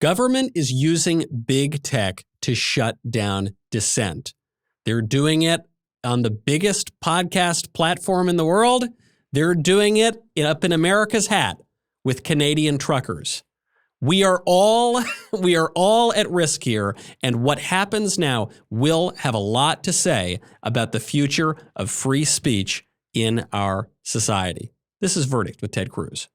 Government is using big tech to shut down dissent. They're doing it on the biggest podcast platform in the world. They're doing it up in America's hat with Canadian truckers. We are all at risk here, and what happens now will have a lot to say about the future of free speech in our society. This is Verdict with Ted Cruz.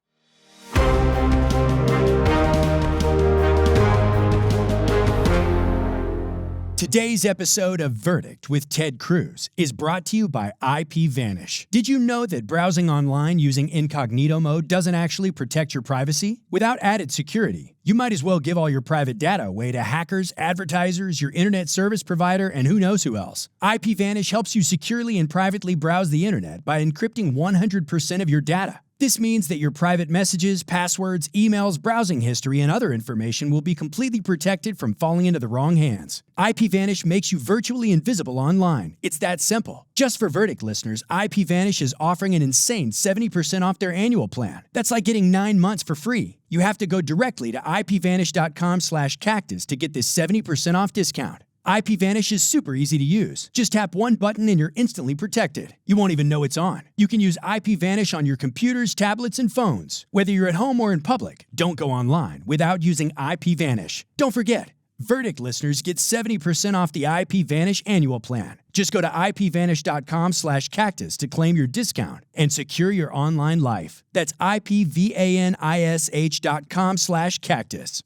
Today's episode of Verdict with Ted Cruz is brought to you by IPVanish. Did you know that browsing online using incognito mode doesn't actually protect your privacy? Without added security, you might as well give all your private data away to hackers, advertisers, your internet service provider, and who knows who else. IPVanish helps you securely and privately browse the internet by encrypting 100% of your data. This means that your private messages, passwords, emails, browsing history, and other information will be completely protected from falling into the wrong hands. IPVanish makes you virtually invisible online. It's that simple. Just for Verdict listeners, IPVanish is offering an insane 70% off their annual plan. That's like getting 9 months for free. You have to go directly to ipvanish.com/cactus to get this 70% off discount. IPVanish is super easy to use. Just tap one button and you're instantly protected. You won't even know it's on. You can use IPVanish on your computers, tablets, and phones. Whether you're at home or in public, don't go online without using IPVanish. Don't forget, Verdict listeners get 70% off the IPVanish annual plan. Just go to ipvanish.com/cactus to claim your discount and secure your online life. That's ipvanish.com/cactus.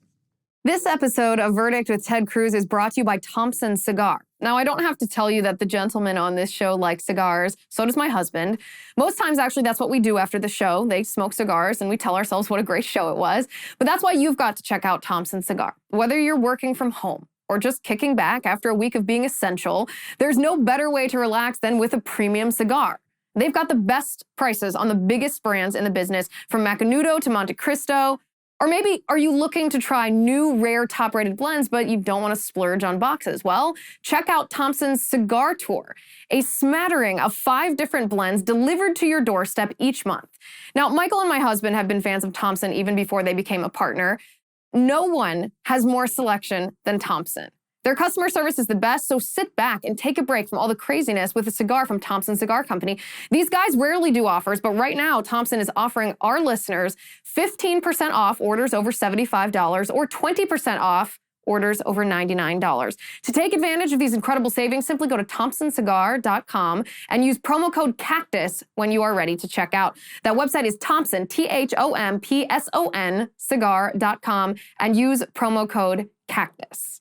This episode of Verdict with Ted Cruz is brought to you by Thompson Cigar. Now, I don't have to tell you that the gentlemen on this show like cigars. So does my husband. Most times, actually, that's what we do after the show. They smoke cigars and we tell ourselves what a great show it was. But that's why you've got to check out Thompson Cigar. Whether you're working from home or just kicking back after a week of being essential, there's no better way to relax than with a premium cigar. They've got the best prices on the biggest brands in the business, from Macanudo to Monte Cristo. Or maybe, are you looking to try new, rare, top-rated blends, but you don't want to splurge on boxes? Well, check out Thompson's Cigar Tour, a smattering of 5 different blends delivered to your doorstep each month. Now, Michael and my husband have been fans of Thompson even before they became a partner. No one has more selection than Thompson. Their customer service is the best, so sit back and take a break from all the craziness with a cigar from Thompson Cigar Company. These guys rarely do offers, but right now, Thompson is offering our listeners 15% off orders over $75 or 20% off orders over $99. To take advantage of these incredible savings, simply go to thompsoncigar.com and use promo code CACTUS when you are ready to check out. That website is Thompson, THOMPSON, cigar.com, and use promo code CACTUS.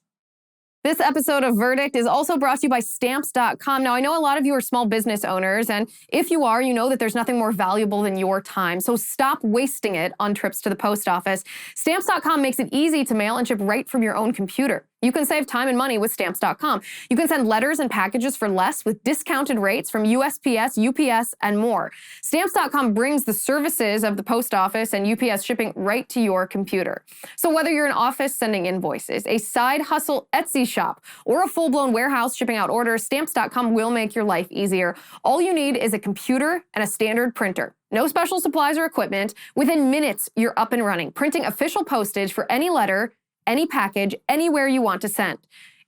This episode of Verdict is also brought to you by Stamps.com. Now, I know a lot of you are small business owners, and if you are, you know that there's nothing more valuable than your time. So stop wasting it on trips to the post office. Stamps.com makes it easy to mail and ship right from your own computer. You can save time and money with Stamps.com. You can send letters and packages for less with discounted rates from USPS, UPS, and more. Stamps.com brings the services of the post office and UPS shipping right to your computer. So whether you're an office sending invoices, a side hustle Etsy shop, or a full-blown warehouse shipping out orders, Stamps.com will make your life easier. All you need is a computer and a standard printer. No special supplies or equipment. Within minutes, you're up and running, printing official postage for any letter, any package, anywhere you want to send.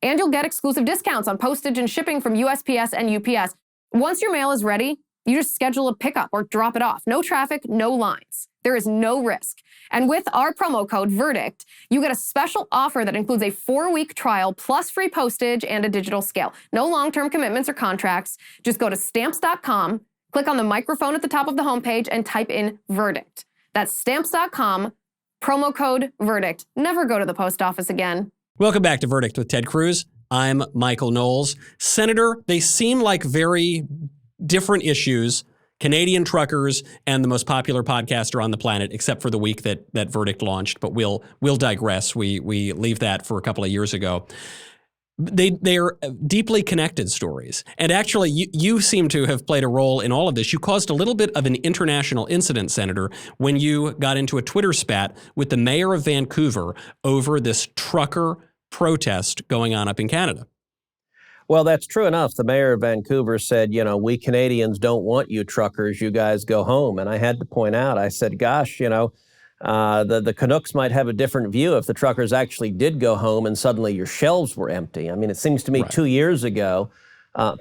And you'll get exclusive discounts on postage and shipping from USPS and UPS. Once your mail is ready, you just schedule a pickup or drop it off. No traffic, no lines. There is no risk. And with our promo code VERDICT, you get a special offer that includes a 4-week trial plus free postage and a digital scale. No long-term commitments or contracts. Just go to Stamps.com, click on the microphone at the top of the homepage, and type in VERDICT. That's Stamps.com. Promo code VERDICT. Never go to the post office again. Welcome back to Verdict with Ted Cruz. I'm Michael Knowles. Senator, they seem like very different issues. Canadian truckers and the most popular podcaster on the planet, except for the week that Verdict launched. But we'll digress. We leave that for a couple of years ago. They are deeply connected stories. And actually, you seem to have played a role in all of this. You caused a little bit of an international incident, Senator, when you got into a Twitter spat with the mayor of Vancouver over this trucker protest going on up in Canada. Well, that's true enough. The mayor of Vancouver said, we Canadians don't want you truckers. You guys go home. And I had to point out, I said, gosh, The Canucks might have a different view if the truckers actually did go home and suddenly your shelves were empty. I mean, it seems to me 2 years ago,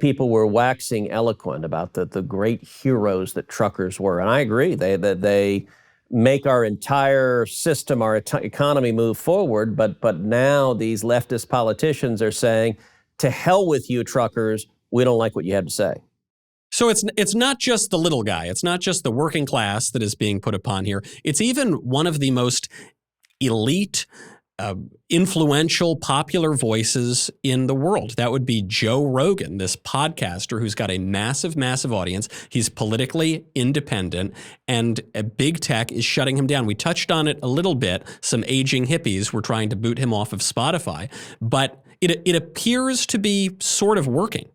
people were waxing eloquent about the great heroes that truckers were. And I agree, they make our entire system, our economy move forward. But now these leftist politicians are saying, to hell with you, truckers. We don't like what you have to say. So it's not just the little guy. It's not just the working class that is being put upon here. It's even one of the most elite, influential, popular voices in the world. That would be Joe Rogan, this podcaster who's got a massive, massive audience. He's politically independent, and big tech is shutting him down. We touched on it a little bit. Some aging hippies were trying to boot him off of Spotify, but it appears to be sort of working.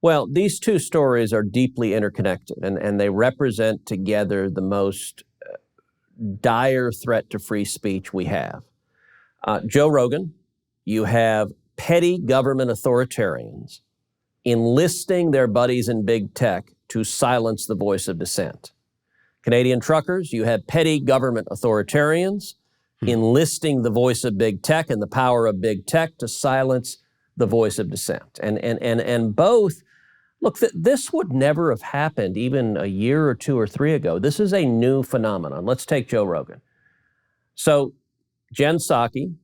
Well, these two stories are deeply interconnected, and they represent together the most dire threat to free speech we have. Joe Rogan, you have petty government authoritarians enlisting their buddies in big tech to silence the voice of dissent. Canadian truckers, you have petty government authoritarians enlisting the voice of big tech and the power of big tech to silence the voice of dissent. And both, look, this would never have happened even a year or two or three ago. This is a new phenomenon. Let's take Joe Rogan. So Jen Psaki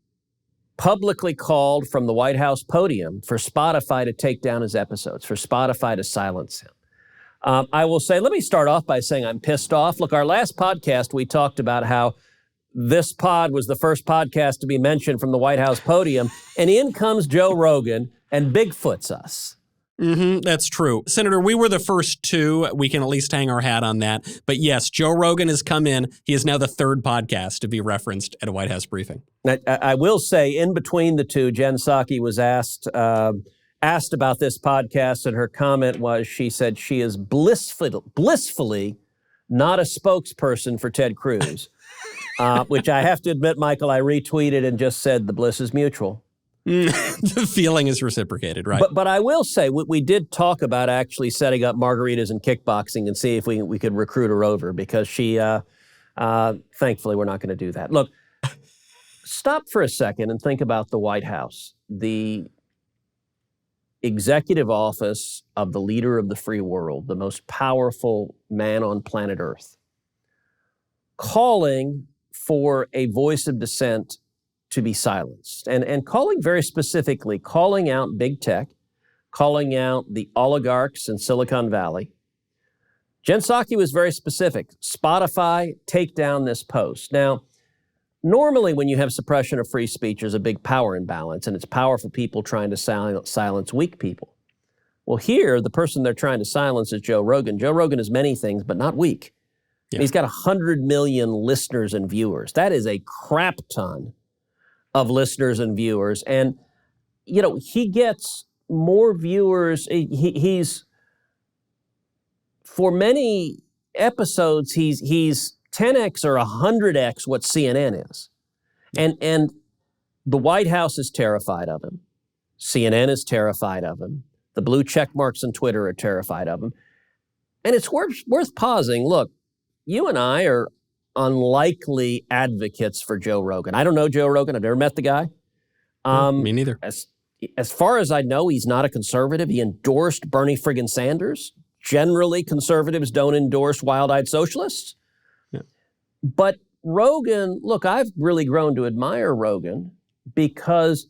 publicly called from the White House podium for Spotify to take down his episodes, for Spotify to silence him. I will say, let me start off by saying I'm pissed off. Look, our last podcast, we talked about how this pod was the first podcast to be mentioned from the White House podium, and in comes Joe Rogan and Bigfoots us. That's true. Senator, we were the first two. We can at least hang our hat on that. But yes, Joe Rogan has come in. He is now the third podcast to be referenced at a White House briefing. I will say, in between the two, Jen Psaki was asked about this podcast, and her comment was, she said she is blissfully not a spokesperson for Ted Cruz, which I have to admit, Michael, I retweeted and just said the bliss is mutual. The feeling is reciprocated, right? But I will say, we did talk about actually setting up margaritas and kickboxing and see if we could recruit her over, because she, thankfully, we're not going to do that. Look, stop for a second and think about the White House, the executive office of the leader of the free world, the most powerful man on planet Earth, calling for a voice of dissent to be silenced, and calling very specifically, calling out big tech, calling out the oligarchs in Silicon Valley. Jen Psaki was very specific. Spotify, take down this post. Now, normally when you have suppression of free speech, there's a big power imbalance, and it's powerful people trying to silence weak people. Well, here, the person they're trying to silence is Joe Rogan. Joe Rogan is many things, but not weak. Yeah. He's got 100 million listeners and viewers. That is a crap ton of listeners and viewers. And, you know, he gets more viewers. He's for many episodes, he's 10x or 100x what CNN is. And the White House is terrified of him. CNN is terrified of him. The blue check marks on Twitter are terrified of him. And it's worth pausing. Look, you and I are unlikely advocates for Joe Rogan. I don't know Joe Rogan. I've never met the guy. Me neither. As far as I know, he's not a conservative. He endorsed Bernie friggin' Sanders. Generally, conservatives don't endorse wild-eyed socialists. Yeah. But Rogan, look, I've really grown to admire Rogan because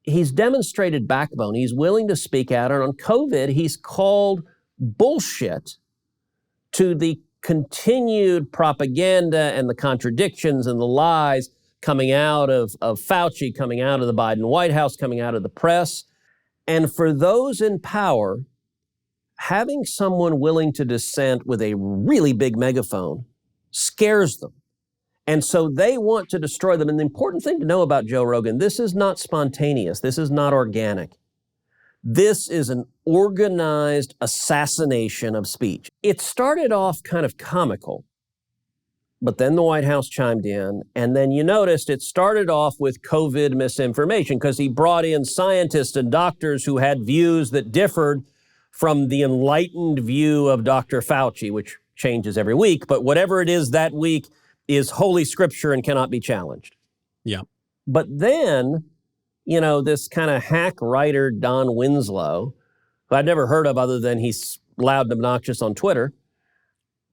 he's demonstrated backbone. He's willing to speak out. And on COVID, he's called bullshit to the continued propaganda and the contradictions and the lies coming out of Fauci, coming out of the Biden White House, coming out of the press. And for those in power, having someone willing to dissent with a really big megaphone scares them. And so they want to destroy them. And the important thing to know about Joe Rogan, this is not spontaneous. This is not organic. This is an organized assassination of speech. It started off kind of comical, but then the White House chimed in, and then you noticed it started off with COVID misinformation because he brought in scientists and doctors who had views that differed from the enlightened view of Dr. Fauci, which changes every week, but whatever it is that week, is Holy Scripture and cannot be challenged. Yeah. But then, this kind of hack writer, Don Winslow, who I'd never heard of other than he's loud and obnoxious on Twitter,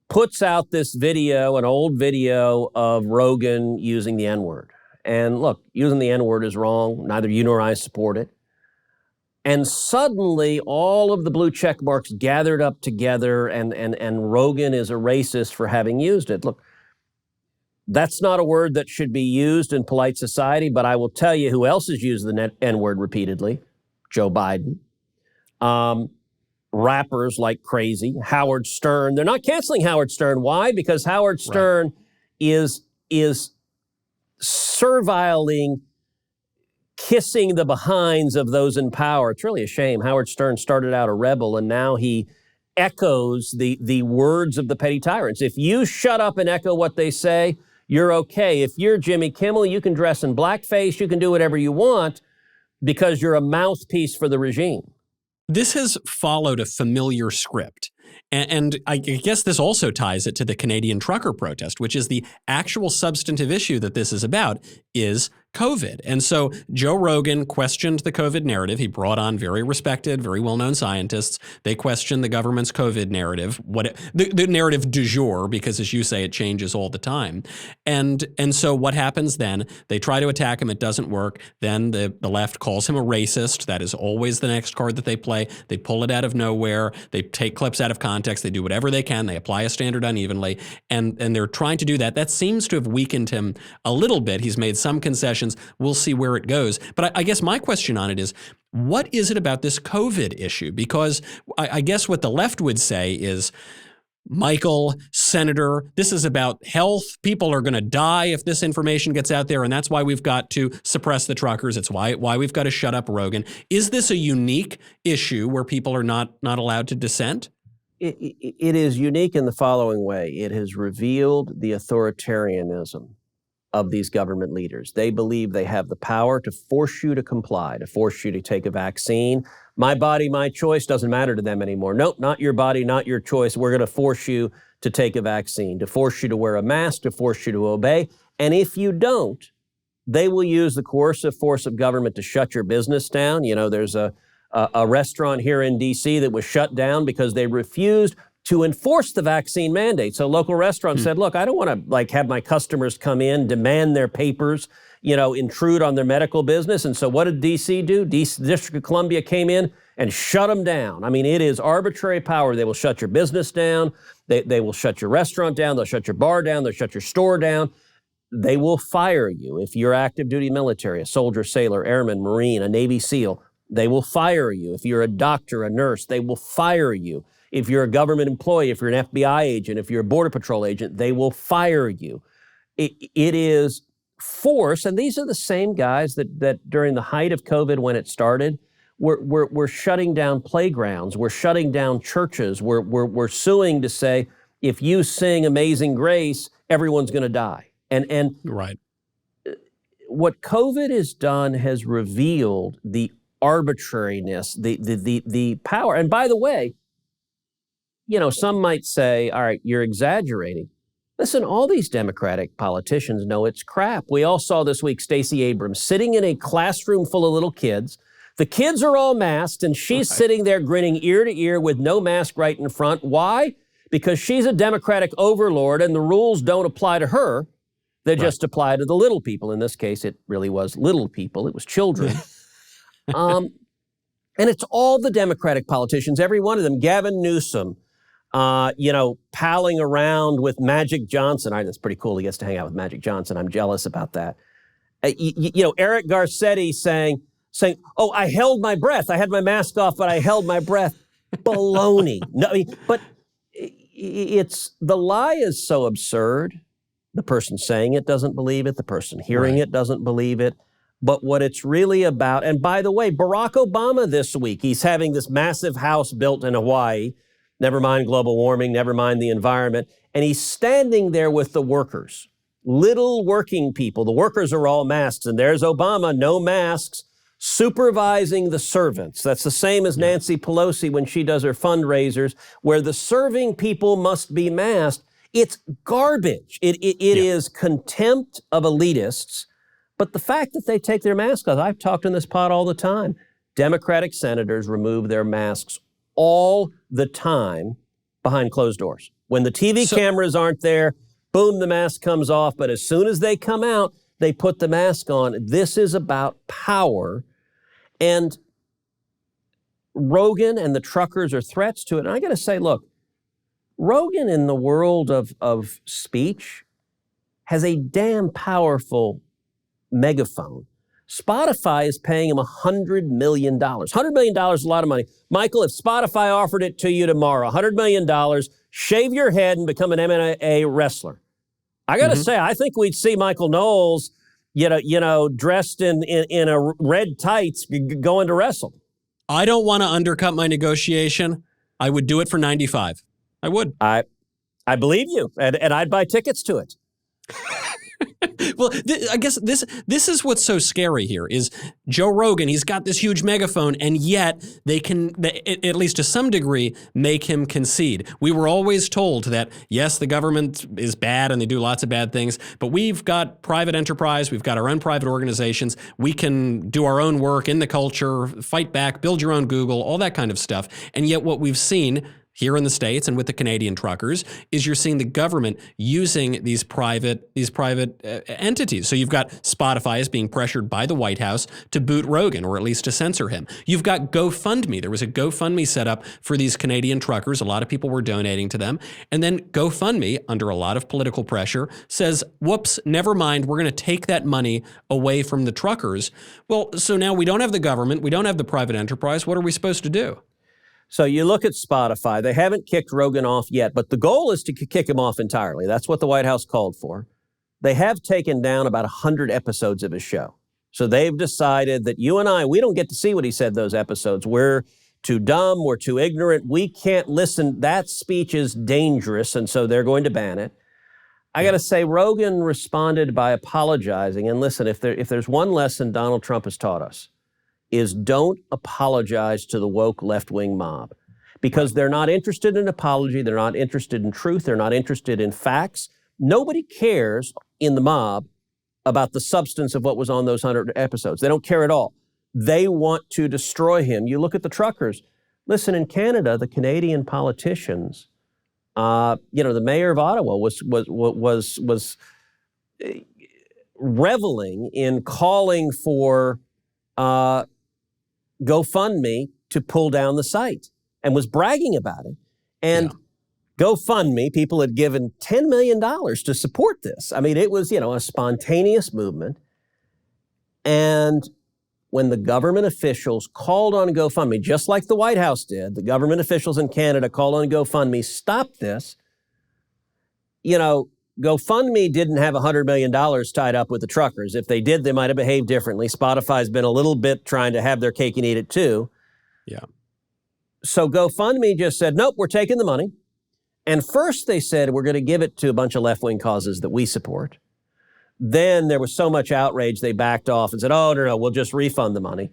puts out this video, an old video of Rogan using the N-word. And look, using the N-word is wrong. Neither you nor I support it. And suddenly, all of the blue check marks gathered up together, and Rogan is a racist for having used it. Look, that's not a word that should be used in polite society, but I will tell you who else has used the N-word repeatedly. Joe Biden. Rappers like crazy. Howard Stern. They're not canceling Howard Stern. Why? Because Howard Stern is serviling, kissing the behinds of those in power. It's really a shame. Howard Stern started out a rebel, and now he echoes the words of the petty tyrants. If you shut up and echo what they say, you're okay. If you're Jimmy Kimmel, you can dress in blackface, you can do whatever you want because you're a mouthpiece for the regime. This has followed a familiar script. And I guess this also ties it to the Canadian trucker protest, which is the actual substantive issue that this is about, is COVID. And so Joe Rogan questioned the COVID narrative. He brought on very respected, very well-known scientists. They questioned the government's COVID narrative, the narrative du jour, because as you say, it changes all the time. And so what happens then? They try to attack him. It doesn't work. Then the left calls him a racist. That is always the next card that they play. They pull it out of nowhere. They take clips out of context. They do whatever they can. They apply a standard unevenly. And they're trying to do that. That seems to have weakened him a little bit. He's made some concessions. We'll see where it goes. But I guess my question on it is, what is it about this COVID issue? Because I guess what the left would say is, Michael, Senator, this is about health. People are going to die if this information gets out there, and that's why we've got to suppress the truckers. It's why we've got to shut up Rogan. Is this a unique issue where people are not allowed to dissent? It is unique in the following way. It has revealed the authoritarianism of these government leaders. They believe they have the power to force you to comply, to force you to take a vaccine. My body, my choice doesn't matter to them anymore. Nope, not your body, not your choice. We're going to force you to take a vaccine, to force you to wear a mask, to force you to obey. And if you don't, they will use the coercive force of government to shut your business down. There's a restaurant here in D.C. that was shut down because they refused to enforce the vaccine mandate. So local restaurants said, look, I don't want to have my customers come in, demand their papers, intrude on their medical business. And so what did D.C. do? District of Columbia came in and shut them down. I mean, it is arbitrary power. They will shut your business down. They will shut your restaurant down. They'll shut your bar down. They'll shut your store down. They will fire you if you're active duty military, a soldier, sailor, airman, Marine, a Navy SEAL. They will fire you. If you're a doctor, a nurse, they will fire you. If you're a government employee, if you're an FBI agent, if you're a Border Patrol agent, they will fire you. It is force, and these are the same guys that during the height of COVID when it started, we're shutting down playgrounds, we're shutting down churches, we're suing to say, if you sing Amazing Grace, everyone's going to die. And right. What COVID has done has revealed the arbitrariness, the power. And by the way, some might say, all right, you're exaggerating. Listen, all these Democratic politicians know it's crap. We all saw this week Stacey Abrams sitting in a classroom full of little kids. The kids are all masked, and she's sitting there grinning ear to ear with no mask right in front. Why? Because she's a Democratic overlord, and the rules don't apply to her. They just apply to the little people. In this case, it really was little people. It was children. And it's all the Democratic politicians, every one of them. Gavin Newsom, palling around with Magic Johnson. All right, that's pretty cool. He gets to hang out with Magic Johnson. I'm jealous about that. Eric Garcetti saying, oh, I held my breath. I had my mask off, but I held my breath. Baloney. No, but it's the lie is so absurd. The person saying it doesn't believe it. The person hearing it doesn't believe it. But what it's really about, and by the way, Barack Obama this week, he's having this massive house built in Hawaii. Never mind global warming, never mind the environment. And he's standing there with the workers, little working people. The workers are all masked, and there's Obama, no masks, supervising the servants. That's the same as Nancy Pelosi when she does her fundraisers, where the serving people must be masked. It's garbage. It is contempt of elitists. But the fact that they take their masks off, I've talked in this pod all the time. Democratic senators remove their masks all the time behind closed doors. When the TV cameras aren't there, boom, the mask comes off. But as soon as they come out, they put the mask on. This is about power. And Rogan and the truckers are threats to it. And I got to say, look, Rogan in the world of speech has a damn powerful megaphone. Spotify is paying him $100 million. $100 million is a lot of money. Michael, if Spotify offered it to you tomorrow, $100 million, shave your head and become an MMA wrestler. I got to say, I think we'd see Michael Knowles, dressed in a red tights going to wrestle. I don't want to undercut my negotiation. I would do it for 95. I would. I believe you, and I'd buy tickets to it. Well, I guess this is what's so scary here is Joe Rogan. He's got this huge megaphone, and yet they can, at least to some degree, make him concede. We were always told that, yes, the government is bad and they do lots of bad things, but we've got private enterprise. We've got our own private organizations. We can do our own work in the culture, fight back, build your own Google, all that kind of stuff. And yet what we've seen here in the States and with the Canadian truckers is you're seeing the government using these private entities. So you've got Spotify as being pressured by the White House to boot Rogan, or at least to censor him. You've got GoFundMe. There was a GoFundMe set up for these Canadian truckers. A lot of people were donating to them. And then GoFundMe, under a lot of political pressure, says, whoops, never mind, we're going to take that money away from the truckers. Well, so now we don't have the government, we don't have the private enterprise. What are we supposed to do? So you look at Spotify, they haven't kicked Rogan off yet, but the goal is to kick him off entirely. That's what the White House called for. They have taken down about 100 episodes of his show. So they've decided that you and I, we don't get to see what he said those episodes. We're too dumb, we're too ignorant, we can't listen. That speech is dangerous, and so they're going to ban it. I got to say, Rogan responded by apologizing. And listen, if there's one lesson Donald Trump has taught us, is don't apologize to the woke left-wing mob, because they're not interested in apology. They're not interested in truth. They're not interested in facts. Nobody cares in the mob about the substance of what was on those 100 episodes. They don't care at all. They want to destroy him. You look at the truckers. Listen, in Canada, the Canadian politicians, the mayor of Ottawa was reveling in calling for GoFundMe to pull down the site and was bragging about it. And GoFundMe, people had given $10 million to support this. I mean, it was, a spontaneous movement. And when the government officials called on GoFundMe, just like the White House did, the government officials in Canada called on GoFundMe, stop this. GoFundMe didn't have $100 million tied up with the truckers. If they did, they might have behaved differently. Spotify's been a little bit trying to have their cake and eat it too. Yeah. So GoFundMe just said, nope, we're taking the money. And first they said, we're going to give it to a bunch of left-wing causes that we support. Then there was so much outrage, they backed off and said, oh, no, we'll just refund the money.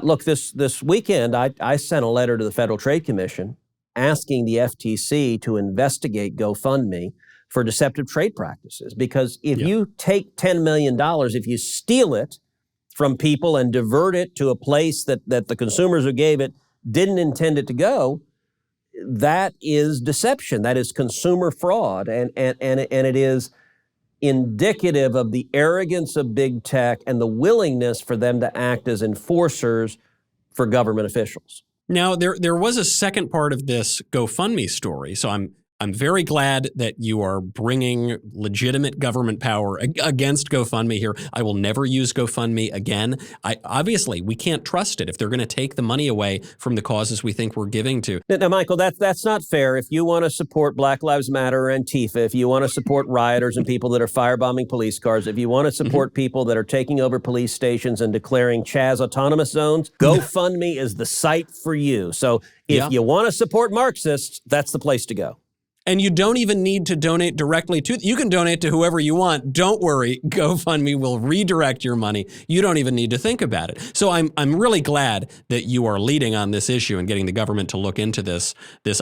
Look, this weekend, I sent a letter to the Federal Trade Commission asking the FTC to investigate GoFundMe for deceptive trade practices. Because if you take $10 million, if you steal it from people and divert it to a place that the consumers who gave it didn't intend it to go, that is deception. That is consumer fraud. And it is indicative of the arrogance of big tech and the willingness for them to act as enforcers for government officials. Now, there was a second part of this GoFundMe story. So I'm very glad that you are bringing legitimate government power against GoFundMe here. I will never use GoFundMe again. Obviously, we can't trust it if they're going to take the money away from the causes we think we're giving to. Now, Michael, that's not fair. If you want to support Black Lives Matter and Antifa, if you want to support rioters and people that are firebombing police cars, if you want to support people that are taking over police stations and declaring Chaz autonomous zones, GoFundMe is the site for you. So if you want to support Marxists, that's the place to go. And you don't even need to donate directly to, you can donate to whoever you want. Don't worry, GoFundMe will redirect your money. You don't even need to think about it. So I'm really glad that you are leading on this issue and getting the government to look into this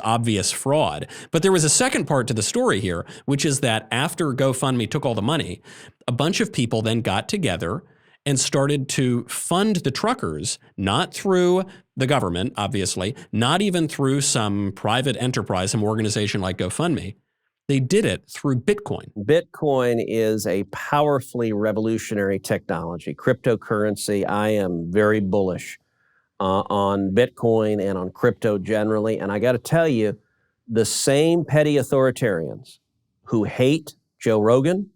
obvious fraud. But there was a second part to the story here, which is that after GoFundMe took all the money, a bunch of people then got together and started to fund the truckers, not through the government, obviously, not even through some private enterprise, some organization like GoFundMe. They did it through Bitcoin. Bitcoin is a powerfully revolutionary technology. Cryptocurrency, I am very bullish on Bitcoin and on crypto generally. And I got to tell you, the same petty authoritarians who hate Joe Rogan,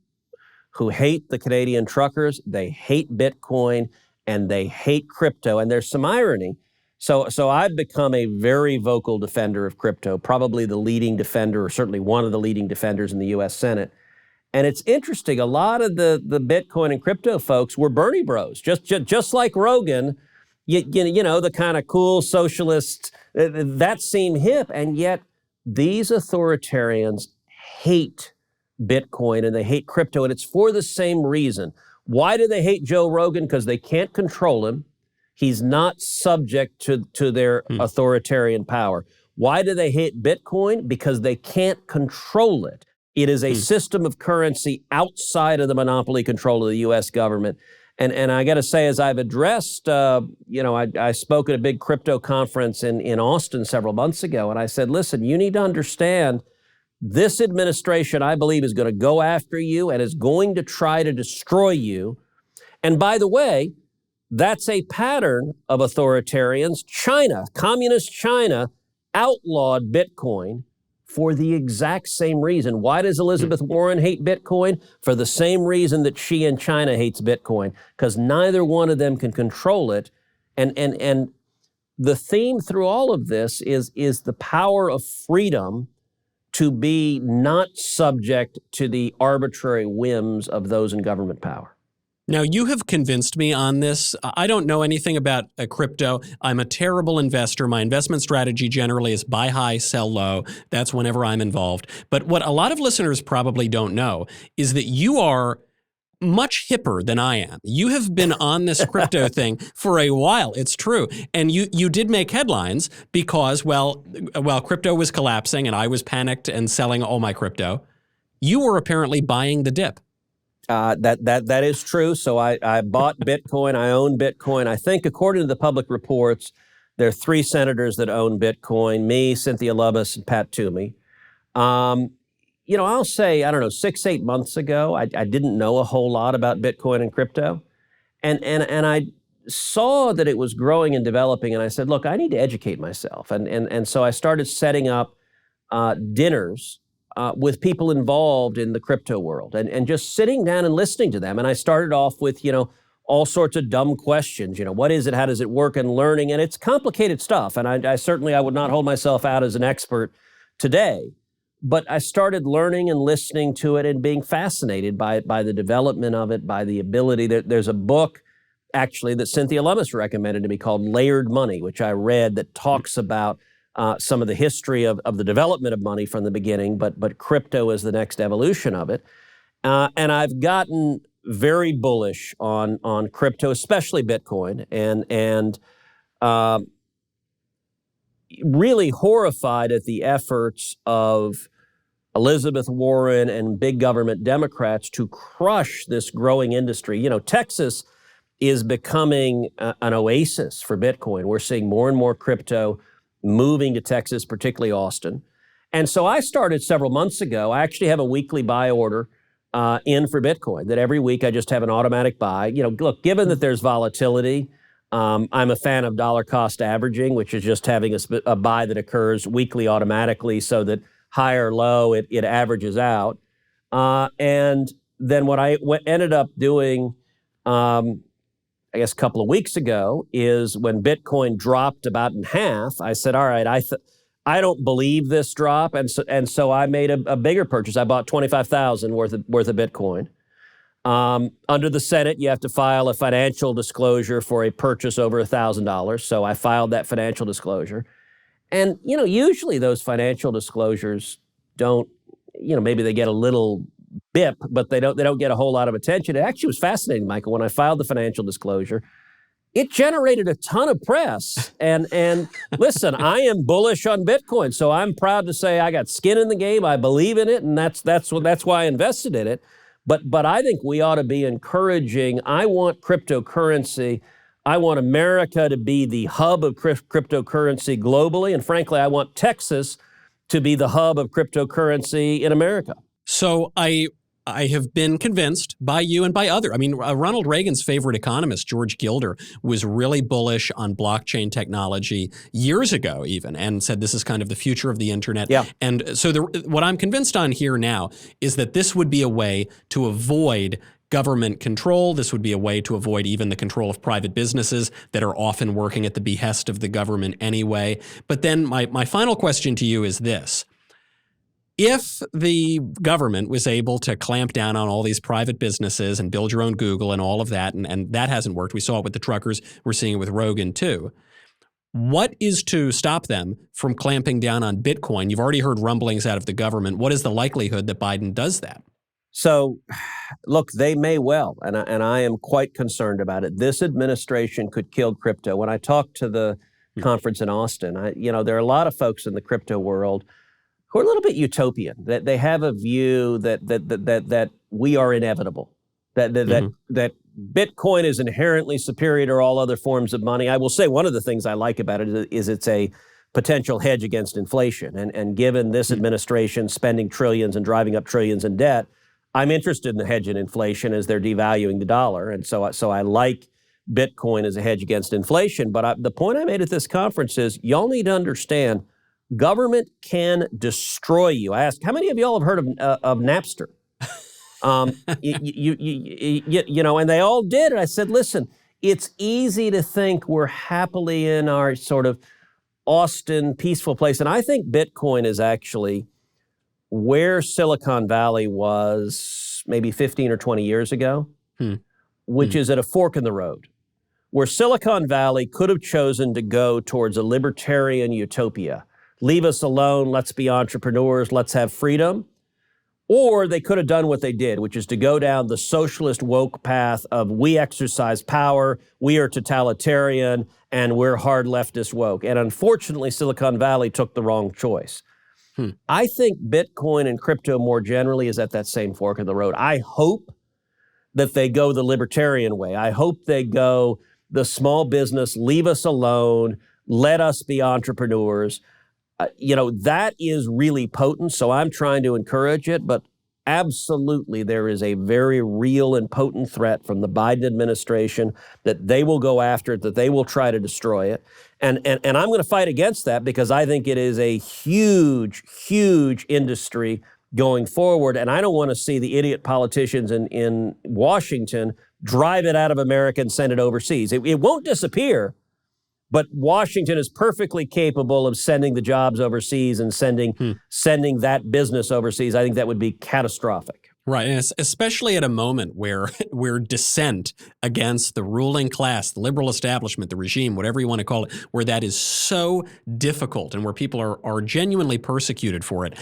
who hate the Canadian truckers, they hate Bitcoin, and they hate crypto. And there's some irony. So I've become a very vocal defender of crypto, probably the leading defender, or certainly one of the leading defenders in the U.S. Senate. And it's interesting, a lot of the Bitcoin and crypto folks were Bernie bros, just like Rogan, you know, the kind of cool socialist, that seemed hip. And yet these authoritarians hate Bitcoin and they hate crypto, and it's for the same reason. Why do they hate Joe Rogan? Because they can't control him. He's not subject to their authoritarian power. Why do they hate Bitcoin? Because they can't control it. It is a system of currency outside of the monopoly control of the U.S. government. And I got to say, as I've addressed, I spoke at a big crypto conference in Austin several months ago, and I said, listen, you need to understand this administration, I believe, is going to go after you and is going to try to destroy you. And by the way, that's a pattern of authoritarians. China, communist China, outlawed Bitcoin for the exact same reason. Why does Elizabeth Warren hate Bitcoin? For the same reason that she in China hates Bitcoin, because neither one of them can control it. And the theme through all of this is the power of freedom to be not subject to the arbitrary whims of those in government power. Now, you have convinced me on this. I don't know anything about crypto. I'm a terrible investor. My investment strategy generally is buy high, sell low. That's whenever I'm involved. But what a lot of listeners probably don't know is that you are much hipper than I am. You have been on this crypto thing for a while. It's true. And you did make headlines because, well, crypto was collapsing and I was panicked and selling all my crypto. You were apparently buying the dip. That is true. So I bought Bitcoin. I own Bitcoin. I think according to the public reports, there are 3 senators that own Bitcoin, me, Cynthia Lummis, and Pat Toomey. I'll say, 6-8 months ago, I didn't know a whole lot about Bitcoin and crypto. And I saw that it was growing and developing, and I said, look, I need to educate myself. And so I started setting up dinners with people involved in the crypto world and just sitting down and listening to them. And I started off with, all sorts of dumb questions. What is it? How does it work? And learning. And it's complicated stuff. And I would not hold myself out as an expert today. But I started learning and listening to it and being fascinated by the development of it, by the ability. There's a book, actually, that Cynthia Lummis recommended to me called Layered Money, which I read, that talks about some of the history of the development of money from the beginning, but crypto is the next evolution of it. And I've gotten very bullish on crypto, especially Bitcoin, and really horrified at the efforts of Elizabeth Warren and big government Democrats to crush this growing industry. Texas is becoming an oasis for Bitcoin. We're seeing more and more crypto moving to Texas, particularly Austin. And so I started several months ago. I actually have a weekly buy order in for Bitcoin, that every week I just have an automatic buy. Look, given that there's volatility, I'm a fan of dollar cost averaging, which is just having a buy that occurs weekly automatically so that high or low, it averages out. And then what I ended up doing, I guess a couple of weeks ago, is when Bitcoin dropped about in half, I said, all right, I don't believe this drop. And so I made a bigger purchase. I bought $25,000 worth of Bitcoin. Under the Senate, you have to file a financial disclosure for a purchase over $1,000. So I filed that financial disclosure. And, usually those financial disclosures don't, maybe they get a little bip, but they don't get a whole lot of attention. It actually was fascinating, Michael, when I filed the financial disclosure. It generated a ton of press. And listen, I am bullish on Bitcoin, so I'm proud to say I got skin in the game. I believe in it, and that's why I invested in it. But I think we ought to be encouraging. I want cryptocurrency. I want America to be the hub of cryptocurrency globally, and frankly, I want Texas to be the hub of cryptocurrency in America. So I have been convinced by you and by others. I mean, Ronald Reagan's favorite economist, George Gilder, was really bullish on blockchain technology years ago even, and said this is kind of the future of the internet. Yeah. And so what I'm convinced on here now is that this would be a way to avoid government control. This would be a way to avoid even the control of private businesses that are often working at the behest of the government anyway. But then my final question to you is this. If the government was able to clamp down on all these private businesses and build your own Google and all of that, and that hasn't worked, we saw it with the truckers, we're seeing it with Rogan too, what is to stop them from clamping down on Bitcoin? You've already heard rumblings out of the government. What is the likelihood that Biden does that? So, look, they may well, and I am quite concerned about it. This administration could kill crypto. When I talked to the conference in Austin, there are a lot of folks in the crypto world who are a little bit utopian. That they have a view that we are inevitable, that Bitcoin is inherently superior to all other forms of money. I will say one of the things I like about it is it's a potential hedge against inflation. And given this administration spending trillions and driving up trillions in debt, I'm interested in the hedge in inflation as they're devaluing the dollar. And so I like Bitcoin as a hedge against inflation. But the point I made at this conference is y'all need to understand government can destroy you. I asked, how many of y'all have heard of Napster? And they all did. And I said, listen, it's easy to think we're happily in our sort of Austin, peaceful place. And I think Bitcoin is actually where Silicon Valley was maybe 15 or 20 years ago, which is at a fork in the road, where Silicon Valley could have chosen to go towards a libertarian utopia. Leave us alone, let's be entrepreneurs, let's have freedom. Or they could have done what they did, which is to go down the socialist woke path of we exercise power, we are totalitarian, and we're hard leftist woke. And unfortunately, Silicon Valley took the wrong choice. I think Bitcoin and crypto more generally is at that same fork in the road. I hope that they go the libertarian way. I hope they go the small business, leave us alone, let us be entrepreneurs. That is really potent, so I'm trying to encourage it, but absolutely there is a very real and potent threat from the Biden administration that they will go after it, that they will try to destroy it. And I'm going to fight against that because I think it is a huge, huge industry going forward, and I don't want to see the idiot politicians in Washington drive it out of America and send it overseas. It won't disappear, but Washington is perfectly capable of sending the jobs overseas and sending that business overseas. I think that would be catastrophic. Right, and especially at a moment where dissent against the ruling class, the liberal establishment, the regime, whatever you want to call it, where that is so difficult and where people are genuinely persecuted for it.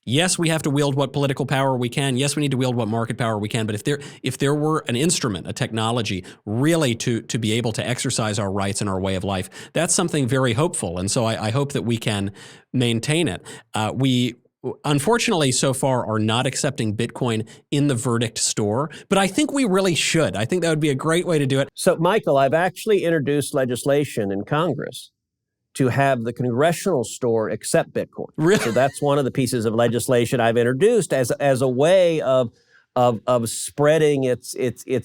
Yes, we have to wield what political power we can. Yes, we need to wield what market power we can. But if there were an instrument, a technology, really to be able to exercise our rights and our way of life, that's something very hopeful. And so I hope that we can maintain it. We unfortunately so far are not accepting Bitcoin in the Verdict store, but I think we really should. I think that would be a great way to do it. So, Michael, I've actually introduced legislation in Congress to have the congressional store accept Bitcoin. Really? So that's one of the pieces of legislation I've introduced as a way of spreading its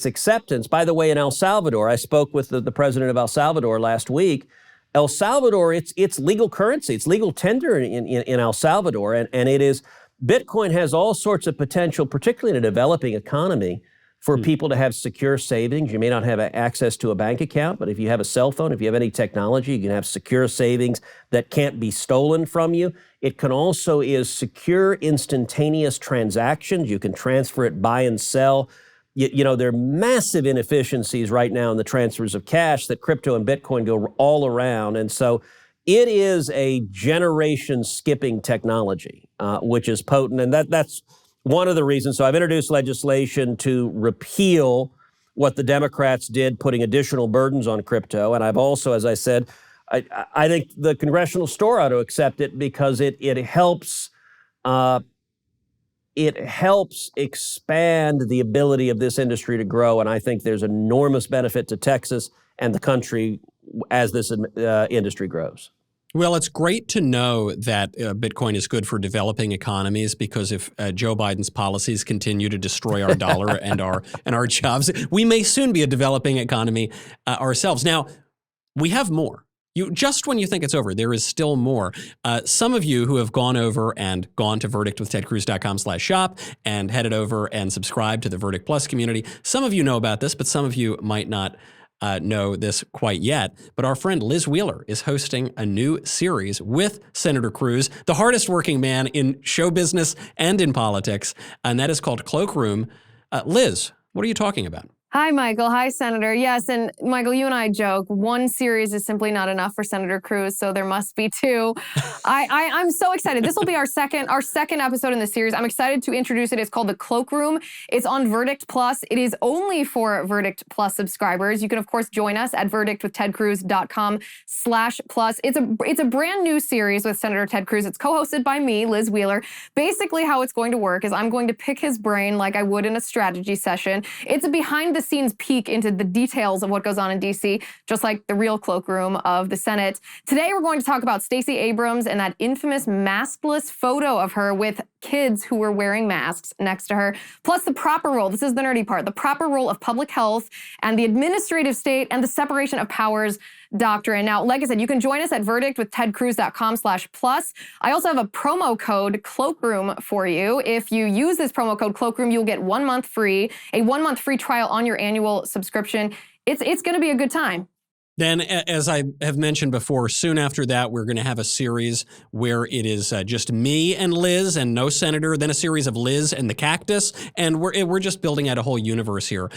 acceptance. By the way, in El Salvador, I spoke with the president of El Salvador last week. El Salvador, it's legal currency, it's legal tender in El Salvador, and it is Bitcoin has all sorts of potential, particularly in a developing economy, for people to have secure savings. You may not have access to a bank account, but if you have a cell phone, if you have any technology, you can have secure savings that can't be stolen from you. It can also is secure, instantaneous transactions. You can transfer it, buy and sell. There are massive inefficiencies right now in the transfers of cash that crypto and Bitcoin go all around. And so it is a generation-skipping technology, which is potent, and that's one of the reasons. So I've introduced legislation to repeal what the Democrats did, putting additional burdens on crypto. And I've also, as I said, I think the congressional store ought to accept it because it helps expand the ability of this industry to grow. And I think there's enormous benefit to Texas and the country as this industry grows. Well, it's great to know that Bitcoin is good for developing economies, because if Joe Biden's policies continue to destroy our dollar and our jobs, we may soon be a developing economy ourselves. Now, we have more. Just when you think it's over, there is still more. Some of you who have gone over and gone to verdictwithtedcruz.com/shop and headed over and subscribed to the Verdict Plus community, some of you know about this, but some of you might not know this quite yet. But our friend Liz Wheeler is hosting a new series with Senator Cruz, the hardest working man in show business and in politics, and that is called Cloakroom. Liz, what are you talking about? Hi, Michael. Hi, Senator. Yes, and Michael, you and I joke, one series is simply not enough for Senator Cruz, so there must be two. I'm so excited. This will be our second episode in the series. I'm excited to introduce it. It's called The Cloakroom. It's on Verdict Plus. It is only for Verdict Plus subscribers. You can, of course, join us at verdictwithtedcruz.com/plus. It's a brand new series with Senator Ted Cruz. It's co-hosted by me, Liz Wheeler. Basically, how it's going to work is I'm going to pick his brain like I would in a strategy session. It's a behind-the-scenes peek into the details of what goes on in D.C., just like the real cloakroom of the Senate. Today, we're going to talk about Stacey Abrams and that infamous maskless photo of her with kids who were wearing masks next to her, plus the proper role, this is the nerdy part, the proper role of public health and the administrative state and the separation of powers doctrine. Now, like I said, you can join us at verdictwithtedcruz.com/plus. I also have a promo code Cloakroom for you. If you use this promo code Cloakroom, you'll get 1 month free, a 1 month free trial on your annual subscription. It's going to be a good time. Then, as I have mentioned before, soon after that, we're going to have a series where it is just me and Liz and no senator, then a series of Liz and the Cactus. And we're just building out a whole universe here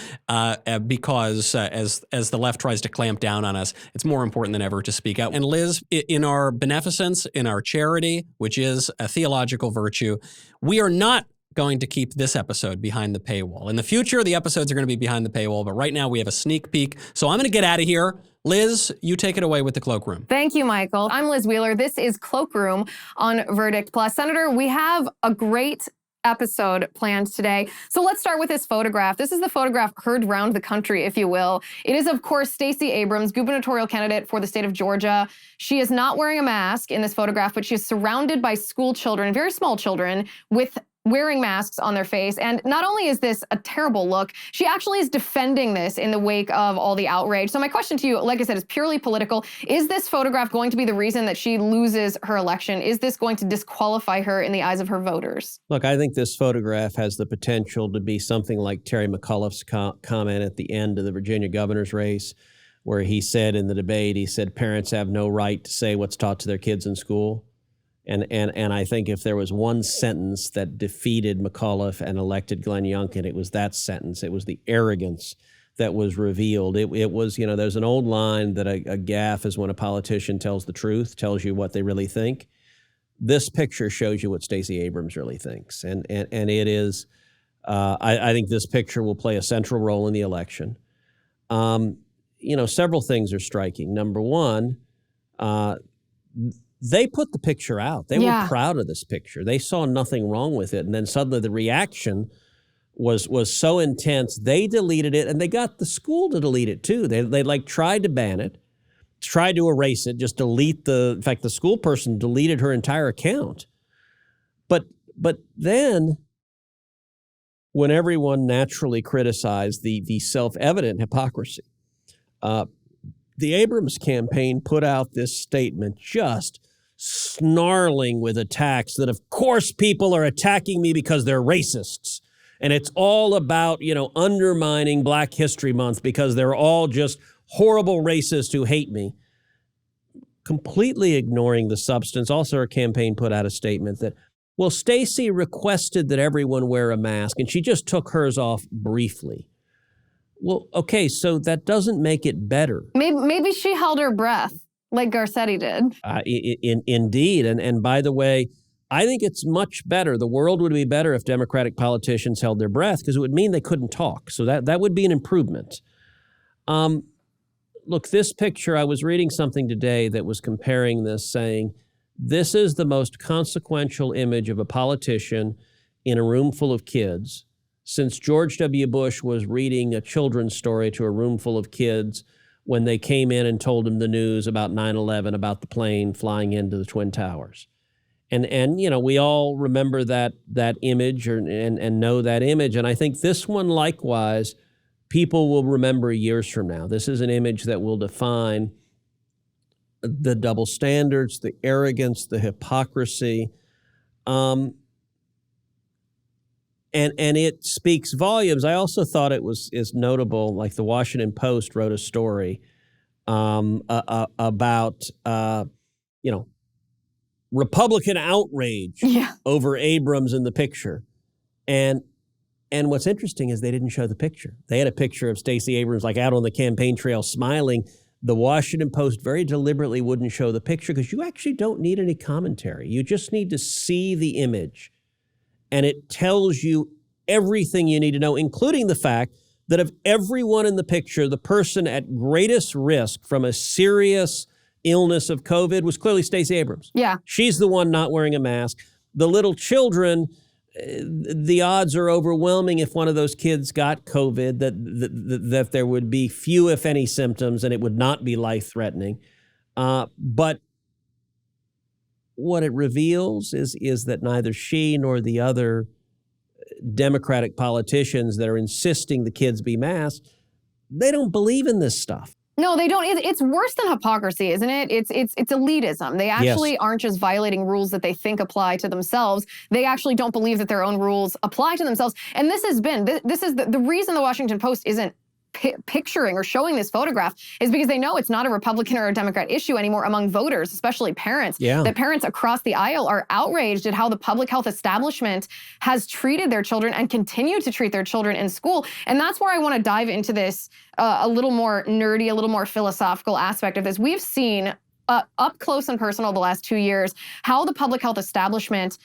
because as the left tries to clamp down on us, it's more important than ever to speak out. And Liz, in our beneficence, in our charity, which is a theological virtue, we are not going to keep this episode behind the paywall. In the future, the episodes are going to be behind the paywall, but right now we have a sneak peek. So I'm going to get out of here. Liz, you take it away with the Cloakroom. Thank you, Michael. I'm Liz Wheeler. This is Cloakroom on Verdict Plus. Senator, we have a great episode planned today. So let's start with this photograph. This is the photograph heard round the country, if you will. It is, of course, Stacey Abrams, gubernatorial candidate for the state of Georgia. She is not wearing a mask in this photograph, but she is surrounded by school children, very small children, with wearing masks on their face. And not only is this a terrible look, she actually is defending this in the wake of all the outrage. So my question to you, like I said, is purely political. Is this photograph going to be the reason that she loses her election? Is this going to disqualify her in the eyes of her voters? Look, I think this photograph has the potential to be something like Terry McAuliffe's comment at the end of the Virginia governor's race, where he said in the debate, he said, parents have no right to say what's taught to their kids in school. And I think if there was one sentence that defeated McAuliffe and elected Glenn Youngkin, it was that sentence. It was the arrogance that was revealed. It was, there's an old line that a gaffe is when a politician tells the truth, tells you what they really think. This picture shows you what Stacey Abrams really thinks. And it is, I think this picture will play a central role in the election. Several things are striking. Number one, they put the picture out. They were proud of this picture. They saw nothing wrong with it. And then suddenly the reaction was so intense, they deleted it, and they got the school to delete it too. They tried to ban it, tried to erase it, just delete in fact, the school person deleted her entire account. But then when everyone naturally criticized the self-evident hypocrisy, the Abrams campaign put out this statement just snarling with attacks that, of course, people are attacking me because they're racists. And it's all about, undermining Black History Month because they're all just horrible racists who hate me. Completely ignoring the substance. Also, our campaign put out a statement that, well, Stacey requested that everyone wear a mask, and she just took hers off briefly. Well, okay, so that doesn't make it better. Maybe she held her breath. Like Garcetti did. Indeed. And by the way, I think it's much better. The world would be better if Democratic politicians held their breath, because it would mean they couldn't talk. So that would be an improvement. Look, this picture, I was reading something today that was comparing this, saying, this is the most consequential image of a politician in a room full of kids since George W. Bush was reading a children's story to a room full of kids when they came in and told him the news about 9/11, about the plane flying into the Twin Towers. And you know, we all remember that image and know that image. And I think this one, likewise, people will remember years from now. This is an image that will define the double standards, the arrogance, the hypocrisy. And it speaks volumes. I also thought it is notable, like the Washington Post wrote a story about, Republican outrage over Abrams in the picture. And what's interesting is they didn't show the picture. They had a picture of Stacey Abrams like out on the campaign trail smiling. The Washington Post very deliberately wouldn't show the picture because you actually don't need any commentary. You just need to see the image. And it tells you everything you need to know, including the fact that of everyone in the picture, the person at greatest risk from a serious illness of COVID was clearly Stacey Abrams. Yeah. She's the one not wearing a mask. The little children, the odds are overwhelming if one of those kids got COVID, that there would be few, if any, symptoms, and it would not be life-threatening. But what it reveals is that neither she nor the other Democratic politicians that are insisting the kids be masked, they don't believe in this stuff. No, they don't. It's worse than hypocrisy, isn't it? It's elitism. They actually aren't just violating rules that they think apply to themselves. They actually don't believe that their own rules apply to themselves. And this is the reason the Washington Post isn't picturing or showing this photograph is because they know it's not a Republican or a Democrat issue anymore among voters, especially parents. Yeah. That parents across the aisle are outraged at how the public health establishment has treated their children and continue to treat their children in school. And that's where I want to dive into this a little more nerdy, a little more philosophical aspect of this. We've seen up close and personal the last 2 years how the public health establishment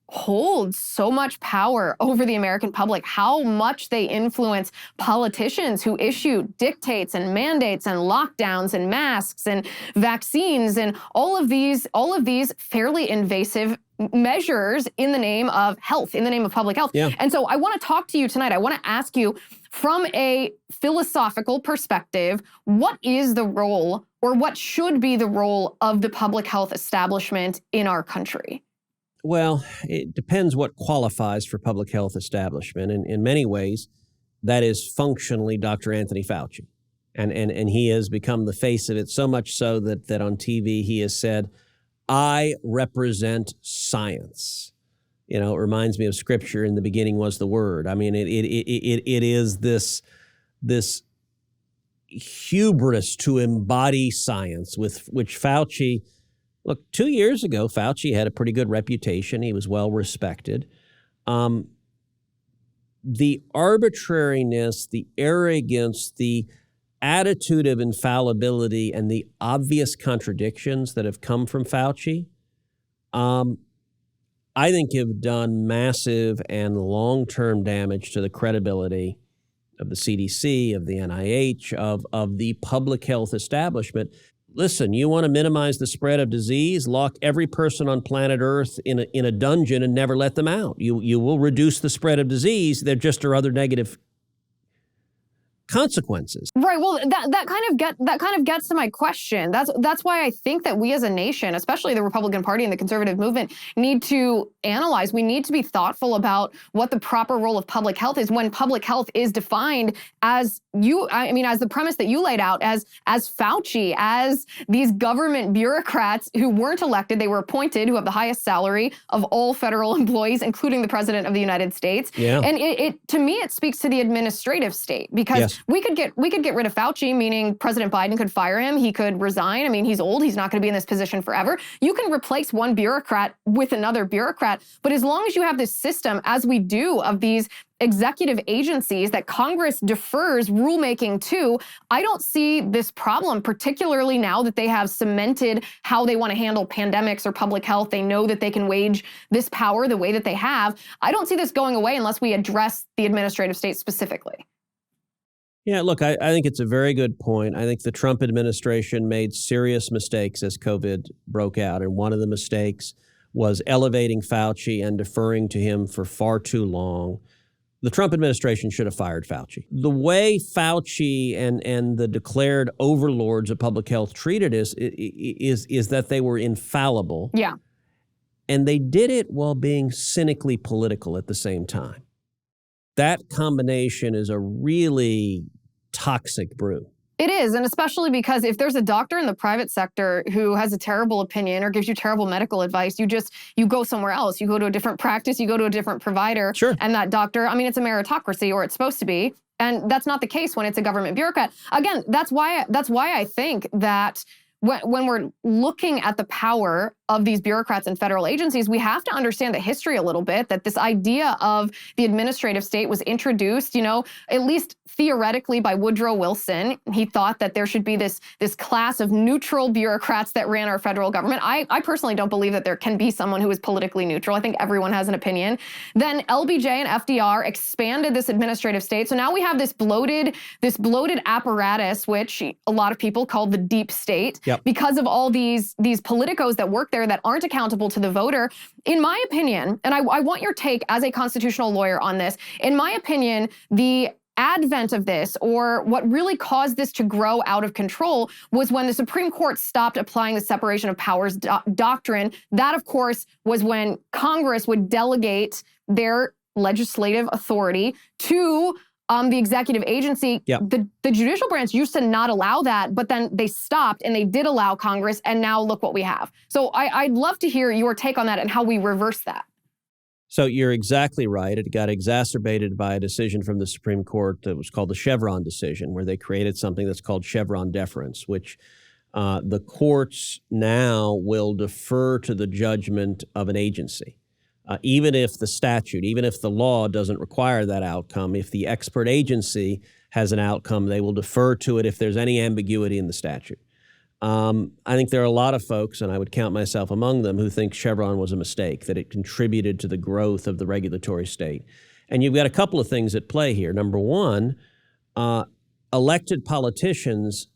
holds so much power over the American public, how much they influence politicians who issue dictates and mandates and lockdowns and masks and vaccines and all of these fairly invasive measures in the name of health, in the name of public health. Yeah. And so I want to talk to you tonight. I want to ask you from a philosophical perspective, what is the role or what should be the role of the public health establishment in our country? Well, it depends what qualifies for public health establishment. And in many ways, that is functionally Dr. Anthony Fauci. And he has become the face of it, so much so that on TV he has said, I represent science. You know, it reminds me of scripture, in the beginning was the word. I mean, it is this hubris to embody science with which Fauci... Look, 2 years ago, Fauci had a pretty good reputation. He was well respected. The arbitrariness, the arrogance, the attitude of infallibility, and the obvious contradictions that have come from Fauci, I think have done massive and long-term damage to the credibility of the CDC, of the NIH, of the public health establishment. Listen, you want to minimize the spread of disease, lock every person on planet Earth in a dungeon and never let them out. You will reduce the spread of disease. There just are other negative consequences. Right. Well, that kind of gets to my question. That's why I think that we as a nation, especially the Republican Party and the conservative movement, need to analyze. We need to be thoughtful about what the proper role of public health is when public health is defined as as the premise that you laid out, as Fauci, as these government bureaucrats who weren't elected, they were appointed, who have the highest salary of all federal employees, including the President of the United States. Yeah. And it to me, it speaks to the administrative state because we could get rid of Fauci, meaning President Biden could fire him. He could resign. I mean, he's old. He's not going to be in this position forever. You can replace one bureaucrat with another bureaucrat. But as long as you have this system, as we do, of these executive agencies that Congress defers rulemaking to, I don't see this problem, particularly now that they have cemented how they want to handle pandemics or public health. They know that they can wage this power the way that they have. I don't see this going away unless we address the administrative state specifically. Yeah, look, I think it's a very good point. I think the Trump administration made serious mistakes as COVID broke out. And one of the mistakes was elevating Fauci and deferring to him for far too long. The Trump administration should have fired Fauci. The way Fauci and the declared overlords of public health treated us is that they were infallible. Yeah. And they did it while being cynically political at the same time. That combination is a really toxic brew. It is, and especially because if there's a doctor in the private sector who has a terrible opinion or gives you terrible medical advice, you go somewhere else. You go to a different practice, you go to a different provider. Sure. And that doctor, I mean, it's a meritocracy, or it's supposed to be. And that's not the case when it's a government bureaucrat. Again, that's why I think that when we're looking at the power of these bureaucrats and federal agencies, we have to understand the history a little bit, that this idea of the administrative state was introduced, at least theoretically, by Woodrow Wilson. He thought that there should be this class of neutral bureaucrats that ran our federal government. I personally don't believe that there can be someone who is politically neutral. I think everyone has an opinion. Then LBJ and FDR expanded this administrative state. So now we have this bloated apparatus, which a lot of people call the deep state. Yep. Because of all these politicos that work there that aren't accountable to the voter. In my opinion, and I want your take as a constitutional lawyer on this, in my opinion, the advent of this, or what really caused this to grow out of control, was when the Supreme Court stopped applying the separation of powers doctrine. That, of course, was when Congress would delegate their legislative authority to the executive agency. Yep. The judicial branch used to not allow that, but then they stopped and they did allow Congress, and now look what we have. So I'd love to hear your take on that and how we reverse that. So you're exactly right. It got exacerbated by a decision from the Supreme Court that was called the Chevron decision, where they created something that's called Chevron deference, which the courts now will defer to the judgment of an agency. Even if the statute, even if the law doesn't require that outcome, if the expert agency has an outcome, they will defer to it if there's any ambiguity in the statute. I think there are a lot of folks, and I would count myself among them, who think Chevron was a mistake, that it contributed to the growth of the regulatory state. And you've got a couple of things at play here. Number one, elected politicians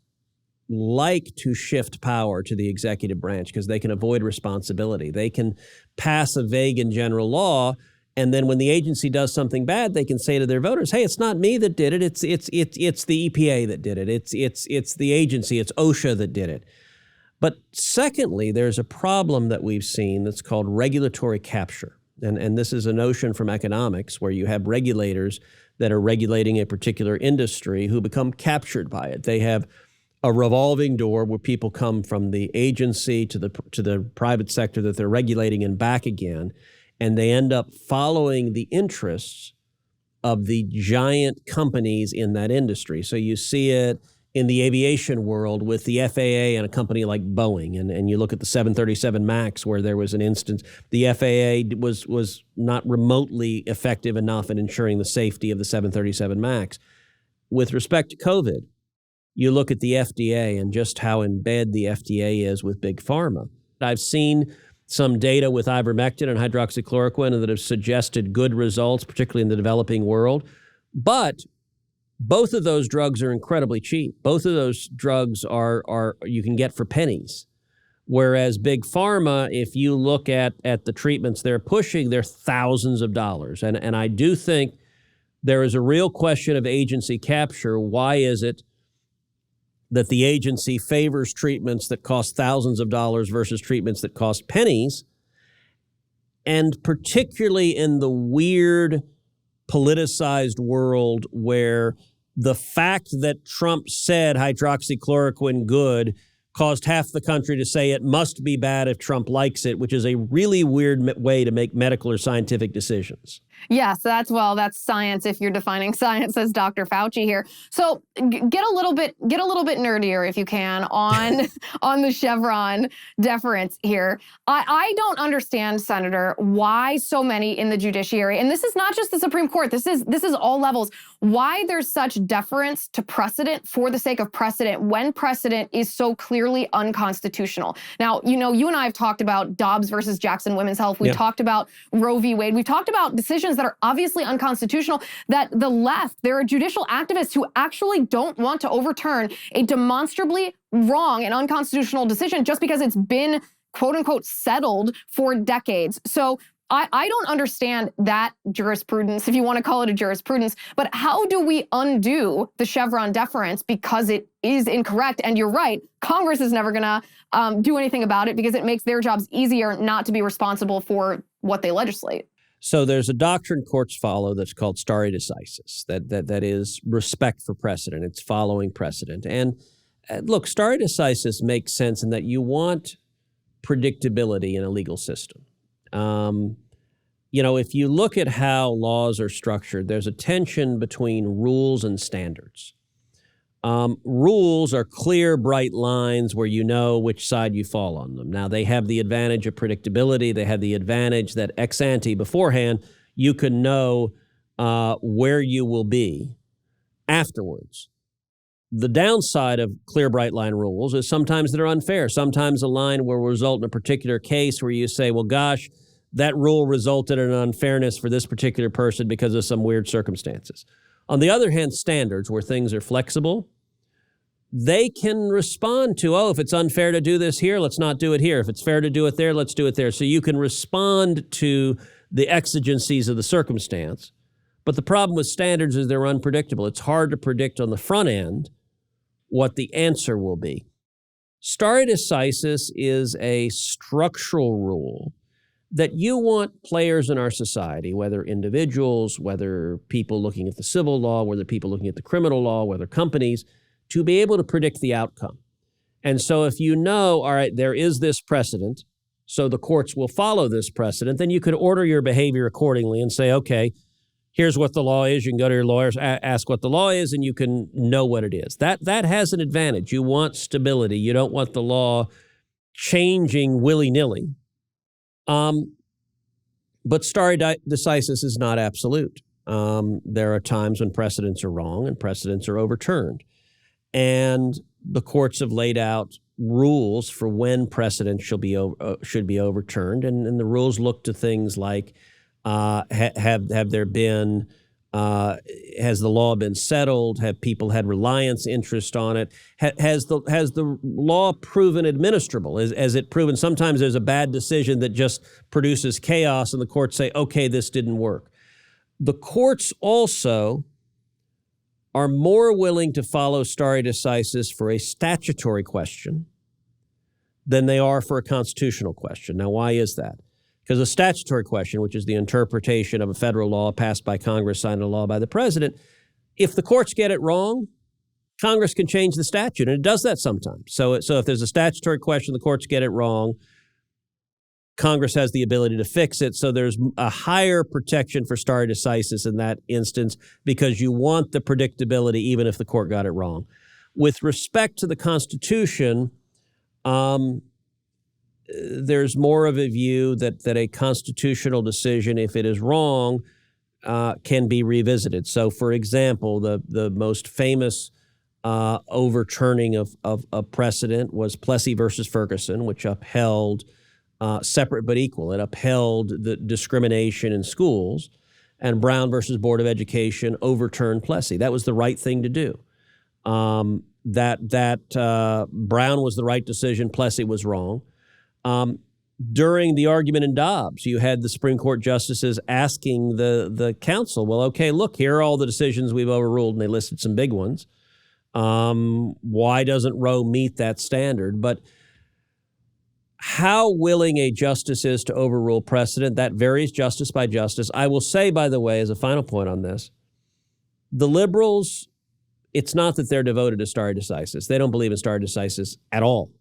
like to shift power to the executive branch because they can avoid responsibility. They can pass a vague and general law, and then when the agency does something bad, they can say to their voters, "Hey, it's not me that did it. It's the EPA that did it. It's the agency. It's OSHA that did it." But secondly, there's a problem that we've seen that's called regulatory capture, and this is a notion from economics where you have regulators that are regulating a particular industry who become captured by it. They have a revolving door where people come from the agency to the private sector that they're regulating and back again, and they end up following the interests of the giant companies in that industry. So you see it in the aviation world with the FAA and a company like Boeing, and you look at the 737 MAX, where there was an instance the FAA was not remotely effective enough in ensuring the safety of the 737 MAX. With respect to COVID, you look at the FDA and just how in bed the FDA is with big pharma. I've seen some data with ivermectin and hydroxychloroquine that have suggested good results, particularly in the developing world. But both of those drugs are incredibly cheap. Both of those drugs are you can get for pennies. Whereas big pharma, if you look at the treatments they're pushing, they're thousands of dollars. And I do think there is a real question of agency capture. Why is it that the agency favors treatments that cost thousands of dollars versus treatments that cost pennies? And particularly in the weird politicized world where the fact that Trump said hydroxychloroquine good caused half the country to say it must be bad if Trump likes it, which is a really weird way to make medical or scientific decisions. Yes, that's science if you're defining science, says Dr. Fauci here. So get a little bit nerdier if you can on on the Chevron deference here. I don't understand, Senator, why so many in the judiciary, and this is not just the Supreme Court, this is all levels, why there's such deference to precedent for the sake of precedent when precedent is so clearly unconstitutional. Now, you and I have talked about Dobbs versus Jackson Women's Health. We talked about Roe v. Wade. We've talked about decisions that are obviously unconstitutional, that the left, there are judicial activists who actually don't want to overturn a demonstrably wrong and unconstitutional decision just because it's been, quote unquote, settled for decades. So I don't understand that jurisprudence, if you want to call it a jurisprudence, but how do we undo the Chevron deference because it is incorrect? And you're right, Congress is never going to do anything about it because it makes their jobs easier not to be responsible for what they legislate. So there's a doctrine courts follow that's called stare decisis, that is respect for precedent. It's following precedent. And look, stare decisis makes sense in that you want predictability in a legal system. If you look at how laws are structured, there's a tension between rules and standards. Rules are clear, bright lines where you know which side you fall on them. Now, they have the advantage of predictability. They have the advantage that ex ante beforehand, you can know where you will be afterwards. The downside of clear, bright line rules is sometimes they're unfair. Sometimes a line will result in a particular case where you say, well, gosh, that rule resulted in an unfairness for this particular person because of some weird circumstances. On the other hand, standards where things are flexible, they can respond to, if it's unfair to do this here, let's not do it here. If it's fair to do it there, let's do it there. So you can respond to the exigencies of the circumstance. But the problem with standards is they're unpredictable. It's hard to predict on the front end what the answer will be. Stare decisis is a structural rule that you want players in our society, whether individuals, whether people looking at the civil law, whether people looking at the criminal law, whether companies, to be able to predict the outcome. And so if you know, all right, there is this precedent, so the courts will follow this precedent, then you could order your behavior accordingly and say, okay, here's what the law is. You can go to your lawyers, ask what the law is, and you can know what it is. That has an advantage. You want stability. You don't want the law changing willy-nilly. But stare decisis is not absolute. There are times when precedents are wrong and precedents are overturned. And the courts have laid out rules for when precedent should be overturned. And the rules look to things like, have there been, has the law been settled? Have people had reliance interest on it? Has the law proven administrable? Has it proven? Sometimes there's a bad decision that just produces chaos and the courts say, okay, this didn't work. The courts also are more willing to follow stare decisis for a statutory question than they are for a constitutional question. Now, why is that? Because a statutory question, which is the interpretation of a federal law passed by Congress, signed into law by the president, if the courts get it wrong, Congress can change the statute, and it does that sometimes. So if there's a statutory question, the courts get it wrong, Congress has the ability to fix it. So there's a higher protection for stare decisis in that instance because you want the predictability even if the court got it wrong. With respect to the Constitution, there's more of a view that a constitutional decision, if it is wrong, can be revisited. So, for example, the most famous overturning of precedent was Plessy versus Ferguson, which upheld separate but equal. It upheld the discrimination in schools, and Brown versus Board of Education overturned Plessy. That was the right thing to do. Brown was the right decision. Plessy was wrong. During the argument in Dobbs, you had the Supreme Court justices asking the counsel, well, okay, look, here are all the decisions we've overruled, and they listed some big ones. Why doesn't Roe meet that standard? But how willing a justice is to overrule precedent, that varies justice by justice. I will say, by the way, as a final point on this, the liberals, it's not that they're devoted to stare decisis. They don't believe in stare decisis at all.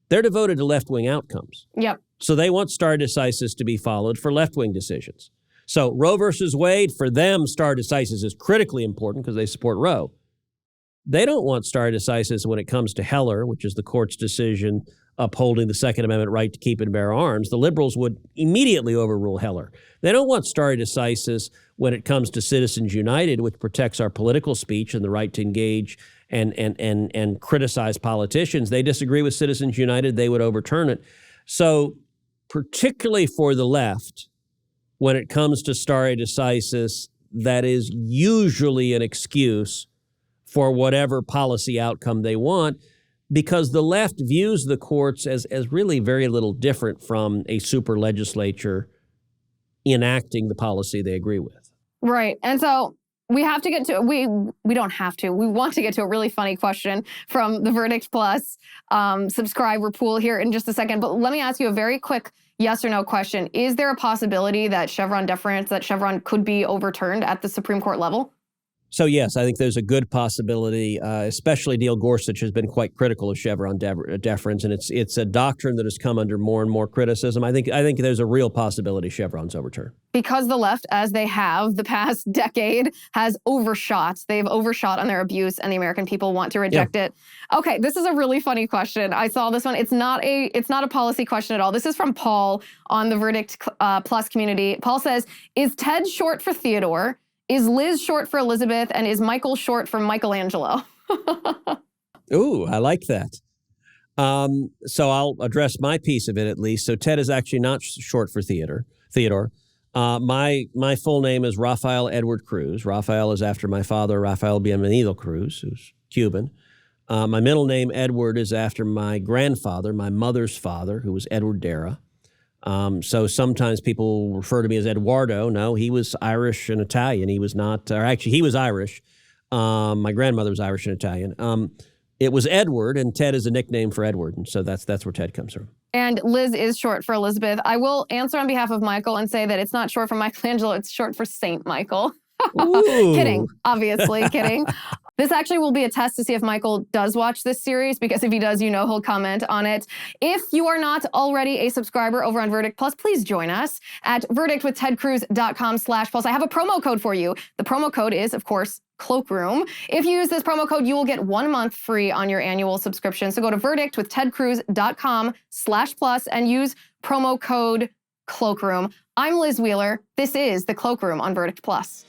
They're devoted to left-wing outcomes. Yep. So they want stare decisis to be followed for left-wing decisions. So Roe versus Wade, for them, stare decisis is critically important because they support Roe. They don't want stare decisis when it comes to Heller, which is the court's decision upholding the Second Amendment right to keep and bear arms. The liberals would immediately overrule Heller. They don't want stare decisis when it comes to Citizens United, which protects our political speech and the right to engage and criticize politicians. They disagree with Citizens United. They would overturn it. So particularly for the left, when it comes to stare decisis, that is usually an excuse for whatever policy outcome they want, because the left views the courts as really very little different from a super legislature enacting the policy they agree with. Right. And so we have to get to, we don't have to, we want to get to a really funny question from the Verdict Plus subscriber pool here in just a second. But let me ask you a very quick yes or no question. Is there a possibility that Chevron could be overturned at the Supreme Court level? So yes, I think there's a good possibility, especially Neil Gorsuch has been quite critical of Chevron deference, and it's a doctrine that has come under more and more criticism. I think there's a real possibility Chevron's overturned. Because the left, as they have the past decade, has overshot. They've overshot on their abuse, and the American people want to reject it. Okay, this is a really funny question. I saw this one. It's not a policy question at all. This is from Paul on the Verdict Plus community. Paul says, is Ted short for Theodore? Is Liz short for Elizabeth, and is Michael short for Michelangelo? Ooh, I like that. So I'll address my piece of it at least. So Ted is actually not short for Theodore. My full name is Rafael Edward Cruz. Rafael is after my father, Rafael Bienvenido Cruz, who's Cuban. My middle name, Edward, is after my grandfather, my mother's father, who was Edward Dara. So sometimes people refer to me as Eduardo. No, he was Irish and Italian. He was not, or actually he was Irish. My grandmother was Irish and Italian. It was Edward, and Ted is a nickname for Edward. And so that's where Ted comes from. And Liz is short for Elizabeth. I will answer on behalf of Michael and say that it's not short for Michelangelo. It's short for Saint Michael. Kidding, obviously, kidding. This actually will be a test to see if Michael does watch this series, because if he does, he'll comment on it. If you are not already a subscriber over on Verdict Plus, please join us at verdictwithtedcruz.com/plus. I have a promo code for you. The promo code is, of course, Cloakroom. If you use this promo code, you will get 1 month free on your annual subscription. So go to verdictwithtedcruz.com/plus and use promo code Cloakroom. I'm Liz Wheeler. This is the Cloakroom on Verdict Plus.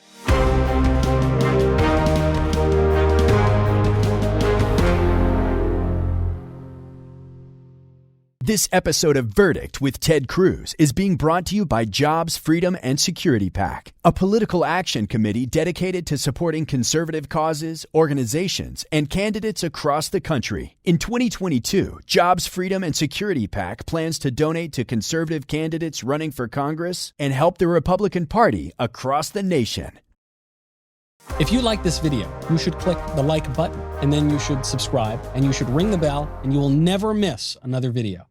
This episode of Verdict with Ted Cruz is being brought to you by Jobs, Freedom, and Security PAC, a political action committee dedicated to supporting conservative causes, organizations, and candidates across the country. In 2022, Jobs, Freedom, and Security PAC plans to donate to conservative candidates running for Congress and help the Republican Party across the nation. If you like this video, you should click the like button, and then you should subscribe, and you should ring the bell, and you will never miss another video.